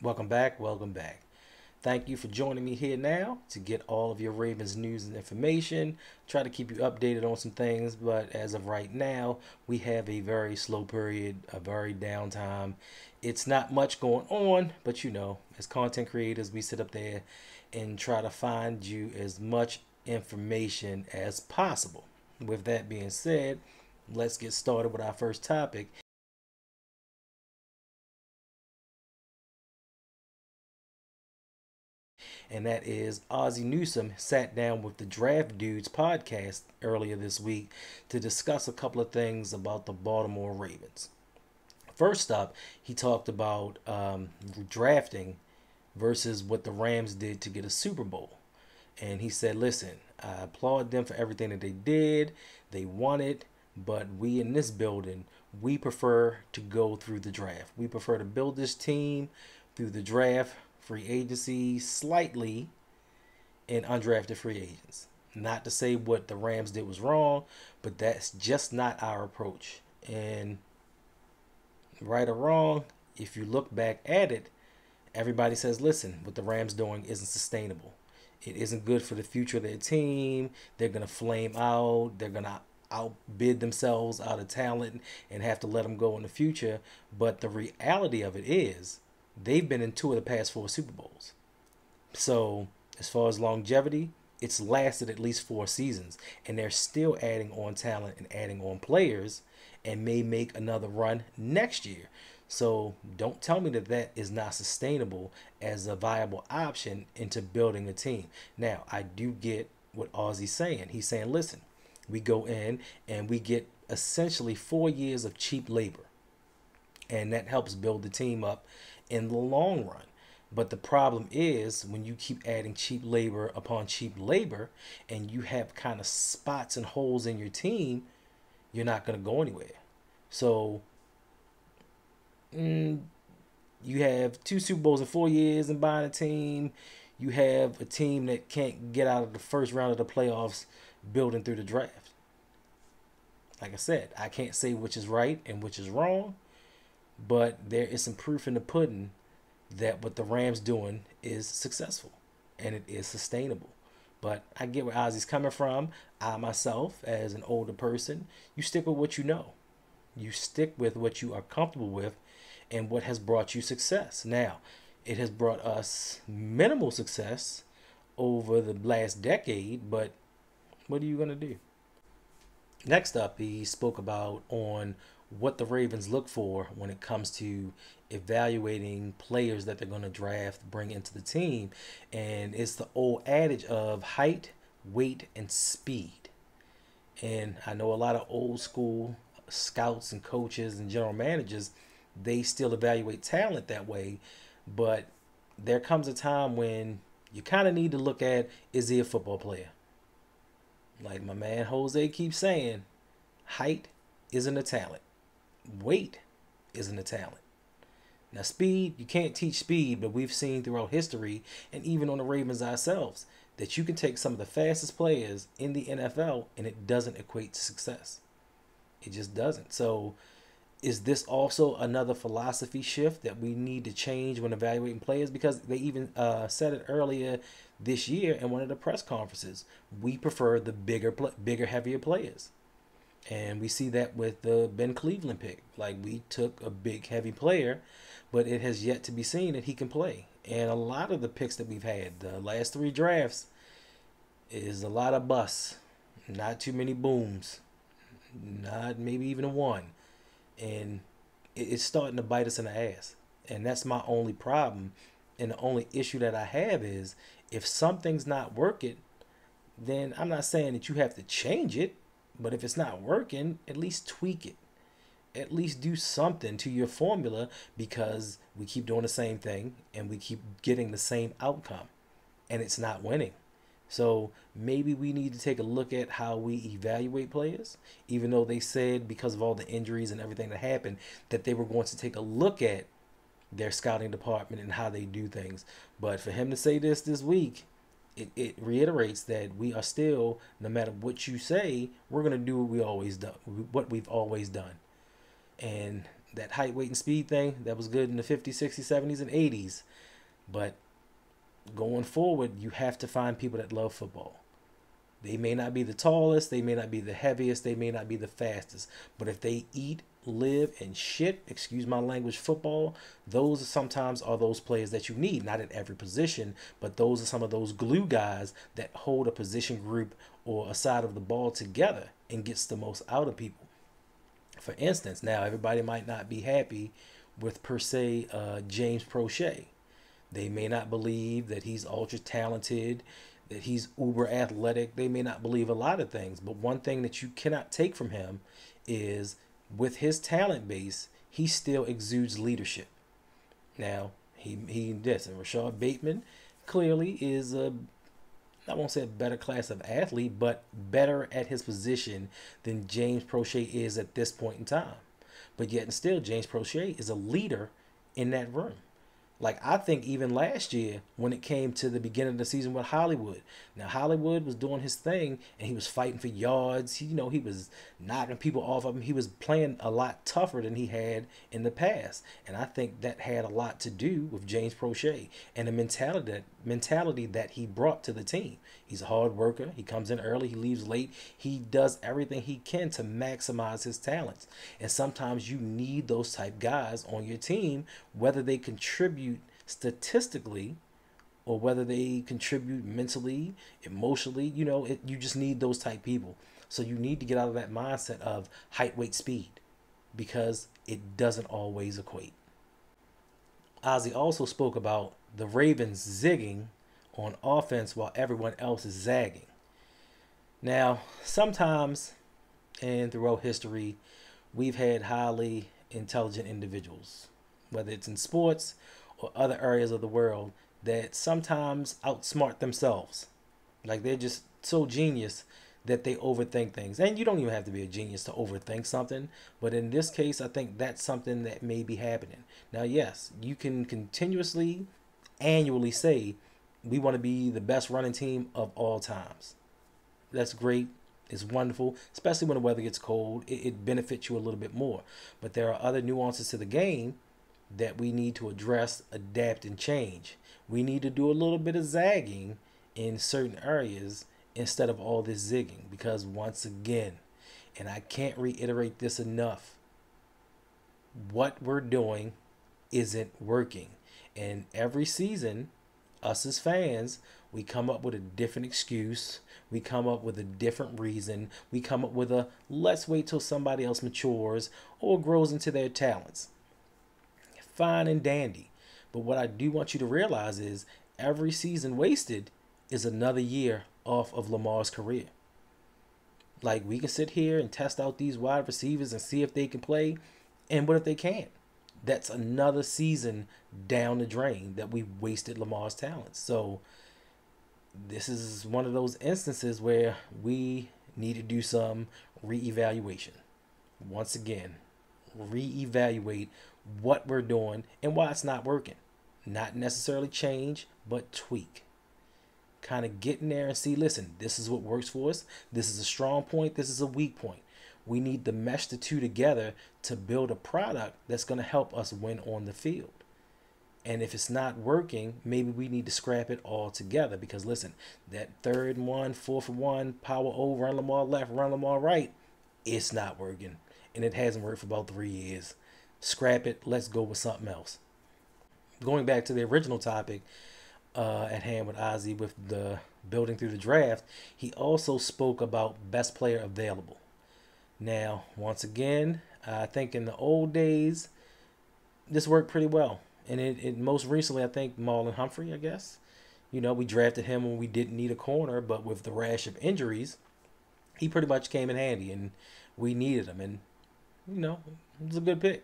Welcome back. Welcome back. Thank you for joining me here now to get all of your Ravens news and information. Try to keep you updated on some things, but as of right now, we have a very slow period, a very downtime. It's not much going on, but as content creators, we sit up there and try to find you as much information as possible. With that being said, let's get started with our first topic. And that is Ozzie Newsome sat down with the Draft Dudes podcast earlier this week to discuss a couple of things about the Baltimore Ravens. First up, he talked about drafting versus what the Rams did to get a Super Bowl. And he said, listen, I applaud them for everything that they did. They won it, but we in this building, we prefer to go through the draft. We prefer to build this team through the draft, free agency slightly, and undrafted free agents. Not to say what the Rams did was wrong, but that's just not our approach. And right or wrong, if you look back at it, everybody says, listen, what the Rams doing isn't sustainable. It isn't good for the future of their team. They're going to flame out. They're going to outbid themselves out of talent and have to let them go in the future. But the reality of it is they've been in 2 of the past 4 Super Bowls. So as far as longevity, it's lasted at least 4 seasons. And they're still adding on talent and adding on players and may make another run next year. So don't tell me that that is not sustainable as a viable option into building a team. Now, I do get what Ozzie's saying. He's saying, listen, we go in and we get essentially 4 years of cheap labor. And that helps build the team up in the long run. But the problem is when you keep adding cheap labor upon cheap labor and you have kind of spots and holes in your team, you're not going to go anywhere. So you have 2 Super Bowls in 4 years and buying a team. You have a team that can't get out of the first round of the playoffs building through the draft. Like I said, I can't say which is right and which is wrong, but there is some proof in the pudding that what the Rams doing is successful and it is sustainable. But I get where Ozzie's coming from. I myself, as an older person, you stick with what you know. You stick with what you are comfortable with and what has brought you success. Now, it has brought us minimal success over the last decade, but what are you going to do? Next up, he spoke about on what the Ravens look for when it comes to evaluating players that they're going to draft, bring into the team. And it's the old adage of height, weight, and speed. And I know a lot of old school scouts and coaches and general managers, they still evaluate talent that way. But there comes a time when you kind of need to look at, is he a football player? Like my man Jose keeps saying, height isn't a talent. Weight isn't a talent. Now, speed, you can't teach speed, but we've seen throughout history, and even on the Ravens ourselves, that you can take some of the fastest players in the NFL and it doesn't equate to success. It just doesn't. So is this also another philosophy shift that we need to change when evaluating players? Because they even said it earlier this year in one of the press conferences. We prefer the bigger, heavier players. And we see that with the Ben Cleveland pick. Like, we took a big, heavy player, but it has yet to be seen that he can play. And a lot of the picks that we've had, the last 3 drafts, is a lot of busts. Not too many booms. Not maybe even one. And it's starting to bite us in the ass. And that's my only problem. And the only issue that I have is if something's not working, then I'm not saying that you have to change it. But if it's not working, at least tweak it. At least do something to your formula, because we keep doing the same thing and we keep getting the same outcome and it's not winning. So maybe we need to take a look at how we evaluate players, even though they said because of all the injuries and everything that happened that they were going to take a look at their scouting department and how they do things. But for him to say this week, it reiterates that we are still, no matter what you say, we're going to do what we've always done. And that height, weight, and speed thing, that was good in the 50s, 60s, 70s, and 80s. But going forward, you have to find people that love football. They may not be the tallest, they may not be the heaviest, they may not be the fastest, but if they eat, live, and shit, excuse my language, football, those sometimes are those players that you need. Not at every position, but those are some of those glue guys that hold a position group or a side of the ball together and gets the most out of people. For instance, now everybody might not be happy with, per se, James Prochet. They may not believe that he's ultra talented, that he's uber athletic. They may not believe a lot of things, but one thing that you cannot take from him is, with his talent base, he still exudes leadership. Now, this, and Rashad Bateman clearly is I won't say a better class of athlete, but better at his position than James Prochet is at this point in time. But yet and still, James Prochet is a leader in that room. Like, I think even last year, when it came to the beginning of the season with Hollywood. Now, Hollywood was doing his thing, and he was fighting for yards. He was knocking people off of him. He was playing a lot tougher than he had in the past. And I think that had a lot to do with James Prochet and the mentality that he brought to the team. He's a hard worker. He comes in early. He leaves late. He does everything he can to maximize his talents. And sometimes you need those type guys on your team, whether they contribute statistically or whether they contribute mentally, emotionally. You just need those type people. So you need to get out of that mindset of height, weight, speed, because it doesn't always equate. Ozzie also spoke about the Ravens zigging on offense while everyone else is zagging. Now, sometimes and throughout history, we've had highly intelligent individuals, whether it's in sports or other areas of the world, that sometimes outsmart themselves. Like, they're just so genius that they overthink things. And you don't even have to be a genius to overthink something. But in this case, I think that's something that may be happening. Now, yes, you can continuously, annually say, we want to be the best running team of all times. That's great. It's wonderful, especially when the weather gets cold. It benefits you a little bit more. But there are other nuances to the game that we need to address, adapt, and change. We need to do a little bit of zagging in certain areas instead of all this zigging. Because once again, and I can't reiterate this enough, what we're doing isn't working. And every season, us as fans, we come up with a different excuse. We come up with a different reason. We come up with a let's wait till somebody else matures or grows into their talents. Fine and dandy. But what I do want you to realize is every season wasted is another year off of Lamar's career. Like, we can sit here and test out these wide receivers and see if they can play. And what if they can't? That's another season down the drain that we wasted Lamar's talents. So this is one of those instances where we need to do some reevaluation. Once again, reevaluate what we're doing and why it's not working. Not necessarily change, but tweak. Kind of get in there and see, listen, this is what works for us. This is a strong point. This is a weak point. We need to mesh the two together to build a product that's going to help us win on the field. And if it's not working, maybe we need to scrap it all together. Because listen, that 3rd and 1, 4th and 1, power over, run Lamar left, run Lamar right, it's not working. And it hasn't worked for about 3 years. Scrap it. Let's go with something else. Going back to the original topic at hand with Ozzie, with the building through the draft, he also spoke about best player available. Now, once again, I think in the old days, this worked pretty well. And it most recently, I think Marlon Humphrey, I guess. We drafted him when we didn't need a corner, but with the rash of injuries, he pretty much came in handy, and we needed him. And, it was a good pick,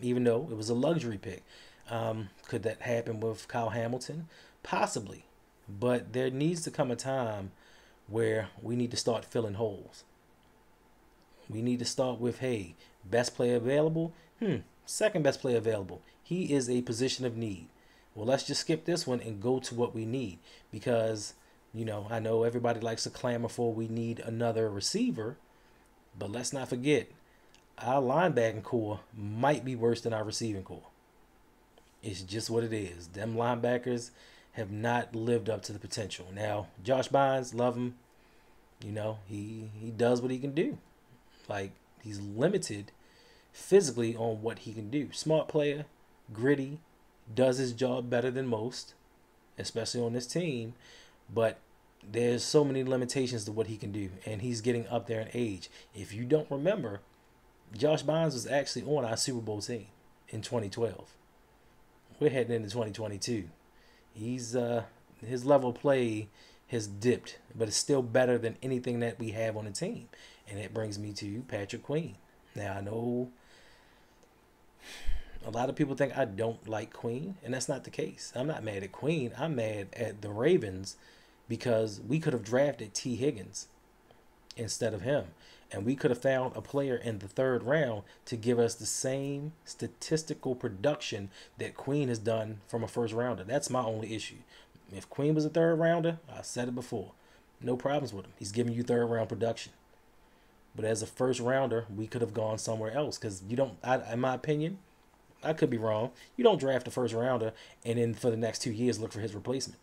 even though it was a luxury pick. Could that happen with Kyle Hamilton? Possibly. But there needs to come a time where we need to start filling holes. We need to start with, hey, best player available? Second best player available. He is a position of need. Well, let's just skip this one and go to what we need. Because, I know everybody likes to clamor for we need another receiver. But let's not forget, our linebacking core might be worse than our receiving core. It's just what it is. Them linebackers have not lived up to the potential. Now, Josh Bynes, love him. You know, he does what he can do. Like, he's limited physically on what he can do. Smart player, gritty, does his job better than most, especially on this team. But there's so many limitations to what he can do, and he's getting up there in age. If you don't remember, Josh Bynes was actually on our Super Bowl team in 2012. We're heading into 2022. He's his level of play has dipped, but it's still better than anything that we have on the team. And that brings me to Patrick Queen. Now, I know a lot of people think I don't like Queen, and that's not the case. I'm not mad at Queen. I'm mad at the Ravens because we could have drafted T. Higgins instead of him. And we could have found a player in the third round to give us the same statistical production that Queen has done from a first rounder. That's my only issue. If Queen was a third rounder, I said it before, no problems with him. He's giving you third round production. But as a first rounder, we could have gone somewhere else because you don't, in my opinion, I could be wrong. You don't draft a first rounder and then for the next 2 years look for his replacement.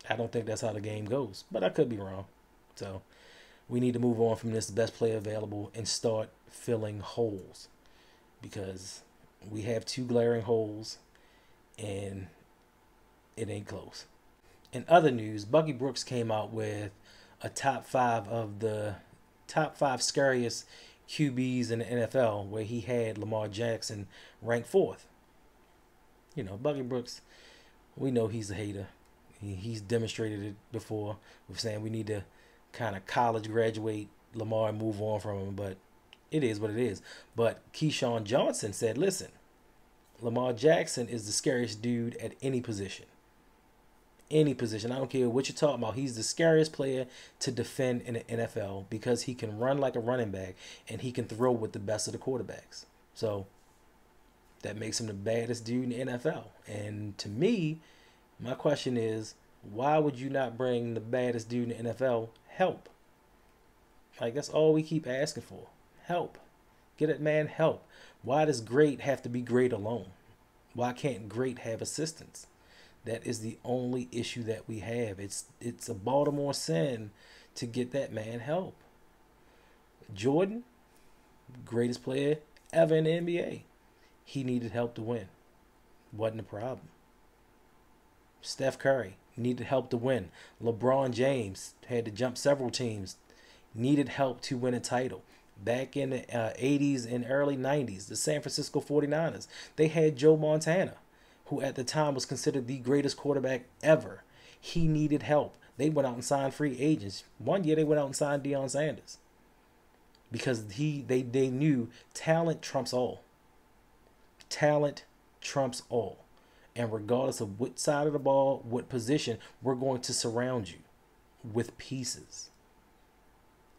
I don't think that's how the game goes, but I could be wrong. So we need to move on from this best player available and start filling holes because we have two glaring holes and it ain't close. In other news, Bucky Brooks came out with a top 5 of the top 5 scariest QBs in the NFL, where he had Lamar Jackson ranked 4th. You know, Bucky Brooks, we know he's a hater. He's demonstrated it before with saying we need to kind of college graduate Lamar and move on from him, but it is what it is. But Keyshawn Johnson said, listen, Lamar Jackson is the scariest dude at any position. Any position. I don't care what you're talking about. He's the scariest player to defend in the NFL because he can run like a running back and he can throw with the best of the quarterbacks. So that makes him the baddest dude in the NFL. And to me, my question is, why would you not bring the baddest dude in the NFL help? Like, that's all we keep asking for. Help. Get that man help. Why does great have to be great alone? Why can't great have assistance? That is the only issue that we have. It's a Baltimore sin to get that man help. Jordan, greatest player ever in the NBA. He needed help to win. Wasn't a problem. Steph Curry needed help to win. LeBron James had to jump several teams. Needed help to win a title. Back in the 80s and early 90s, the San Francisco 49ers, they had Joe Montana, who at the time was considered the greatest quarterback ever. He needed help. They went out and signed free agents. One year they went out and signed Deion Sanders because they knew talent trumps all. Talent trumps all. And regardless of what side of the ball, what position, we're going to surround you with pieces.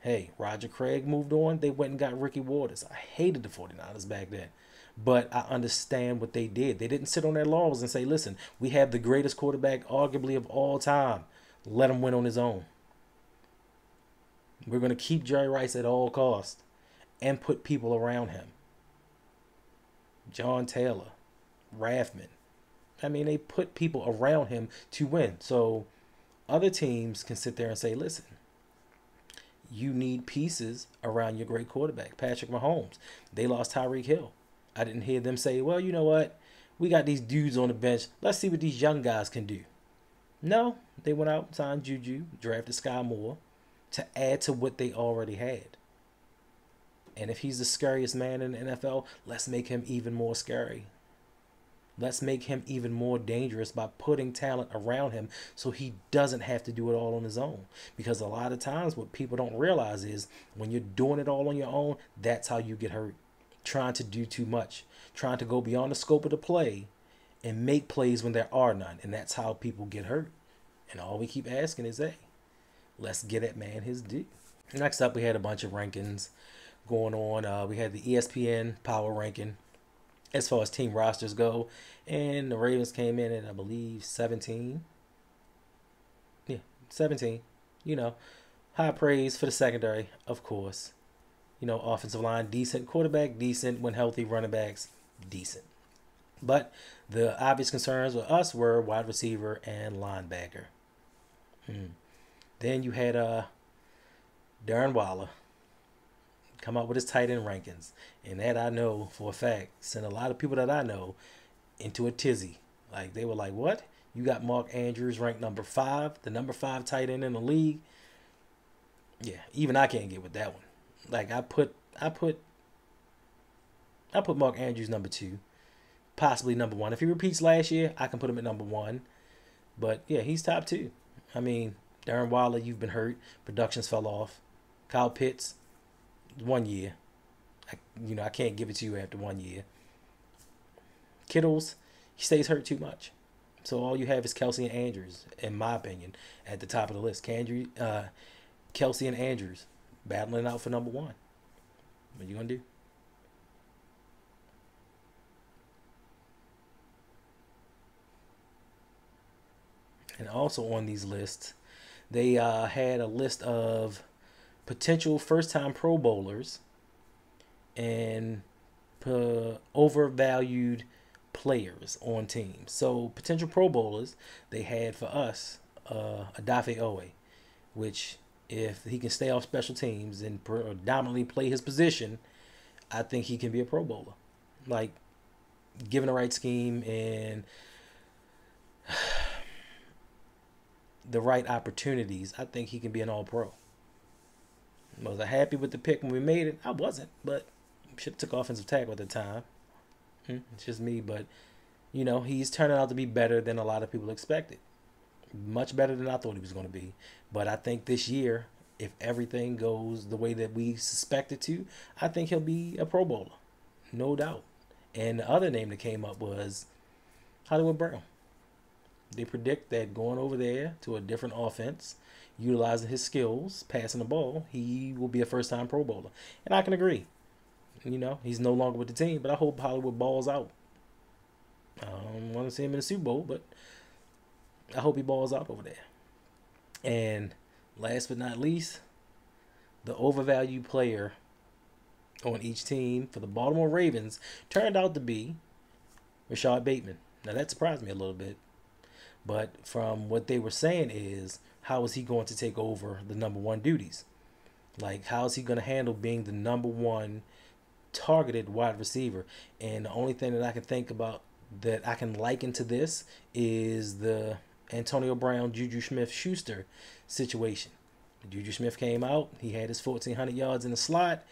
Hey, Roger Craig moved on. They went and got Ricky Waters. I hated the 49ers back then. But I understand what they did. They didn't sit on their laurels and say, listen, we have the greatest quarterback arguably of all time. Let him win on his own. We're going to keep Jerry Rice at all costs and put people around him. John Taylor, Raffman. I mean, they put people around him to win. So other teams can sit there and say, listen, you need pieces around your great quarterback. Patrick Mahomes, they lost Tyreek Hill. I didn't hear them say, well, you know what? We got these dudes on the bench. Let's see what these young guys can do. No, they went out and signed Juju, drafted Sky Moore to add to what they already had. And if he's the scariest man in the NFL, let's make him even more scary. Let's make him even more dangerous by putting talent around him so he doesn't have to do it all on his own. Because a lot of times what people don't realize is when you're doing it all on your own, that's how you get hurt. Trying to do too much. Trying to go beyond the scope of the play and make plays when there are none. And that's how people get hurt. And all we keep asking is, hey, let's get that man his due. Next up, we had a bunch of rankings going on. We had the ESPN power ranking as far as team rosters go. And the Ravens came in at, I believe, 17. Yeah, 17. You know, high praise for the secondary, of course. offensive line, decent. Quarterback, decent. When healthy, running backs, decent. But the obvious concerns with us were wide receiver and linebacker. Then you had Darren Waller come out with his tight end rankings. And that I know for a fact sent a lot of people that I know into a tizzy. Like, they were like, what? You got Mark Andrews ranked number 5, the number 5 tight end in the league? Yeah, even I can't get with that one. Like, I put Mark Andrews number 2, possibly number 1. If he repeats last year, I can put him at number 1. But yeah, he's top 2. I mean, Darren Waller, you've been hurt. Productions fell off. Kyle Pitts, 1 year. I can't give it to you after 1 year. Kittles, he stays hurt too much. So all you have is Kelsey and Andrews, in my opinion, at the top of the list. Kelsey and Andrews battling out for number 1. What you gonna do? And also on these lists, they had a list of potential first-time Pro Bowlers and overvalued players on teams. So potential Pro Bowlers, they had for us Adafe Owe, which if he can stay off special teams and predominantly play his position, I think he can be a Pro Bowler. Like, given the right scheme and the right opportunities, I think he can be an All-Pro. Was I happy with the pick when we made it? I wasn't, but should have took offensive tackle at the time. It's just me, but he's turning out to be better than a lot of people expected. Much better than I thought he was going to be. But I think this year, if everything goes the way that we suspect it to, I think he'll be a Pro Bowler, no doubt. And the other name that came up was Hollywood Brown. They predict that going over there to a different offense, utilizing his skills, passing the ball, he will be a first-time Pro Bowler. And I can agree. He's no longer with the team, but I hope Hollywood balls out. I don't want to see him in the Super Bowl, but I hope he balls out over there. And last but not least, the overvalued player on each team for the Baltimore Ravens turned out to be Rashad Bateman. Now, that surprised me a little bit. But from what they were saying is, how is he going to take over the number 1 duties? Like, how is he going to handle being the number 1 targeted wide receiver? And the only thing that I can think about that I can liken to this is the Antonio Brown, Juju Smith-Schuster situation. Juju Smith came out. He had his 1,400 yards in the slot.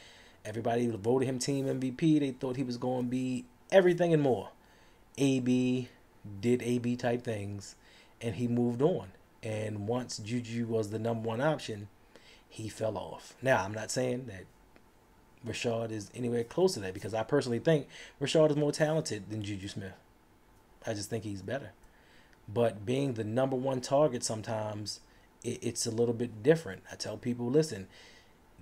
Everybody voted him team MVP. They thought he was going to be everything and more. AB did AB type things, and he moved on. And once Juju was the number 1 option, he fell off. Now, I'm not saying that Rashad is anywhere close to that, because I personally think Rashad is more talented than Juju Smith. I just think he's better. But being the number 1 target, sometimes it's a little bit different. I tell people, listen,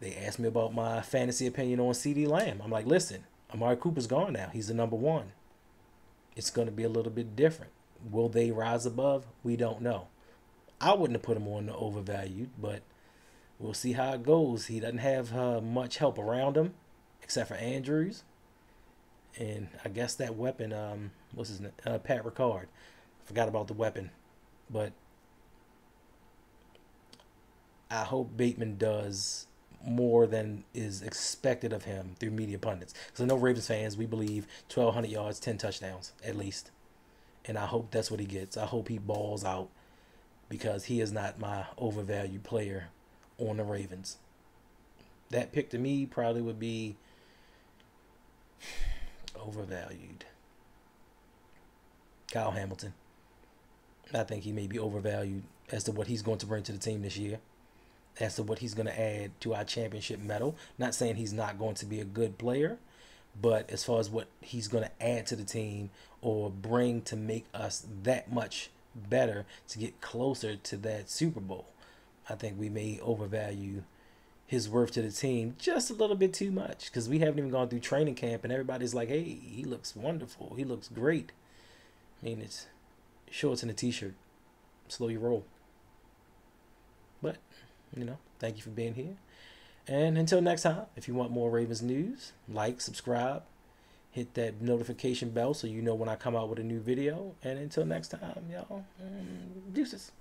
they ask me about my fantasy opinion on CeeDee Lamb. I'm like, listen, Amari Cooper's gone now. He's the number 1. It's going to be a little bit different. Will they rise above? We don't know. I wouldn't have put him on the overvalued, but we'll see how it goes. He doesn't have much help around him, except for Andrews. And I guess that weapon, what's his name? Pat Ricard. Forgot about the weapon. But I hope Bateman does more than is expected of him through media pundits. Because I know Ravens fans, we believe 1,200 yards, 10 touchdowns, at least. And I hope that's what he gets. I hope he balls out, because he is not my overvalued player on the Ravens. That pick to me probably would be overvalued. Kyle Hamilton. I think he may be overvalued as to what he's going to bring to the team this year, as to what he's going to add to our championship medal. Not saying he's not going to be a good player, but as far as what he's going to add to the team or bring to make us that much better to get closer to that Super Bowl, I think we may overvalue his worth to the team just a little bit too much, because we haven't even gone through training camp and everybody's like, hey, he looks wonderful. He looks great. I mean, it's shorts and a t-shirt. Slow your roll. But, thank you for being here. And until next time, if you want more Ravens news, like, subscribe, hit that notification bell so you know when I come out with a new video. And until next time, y'all, deuces.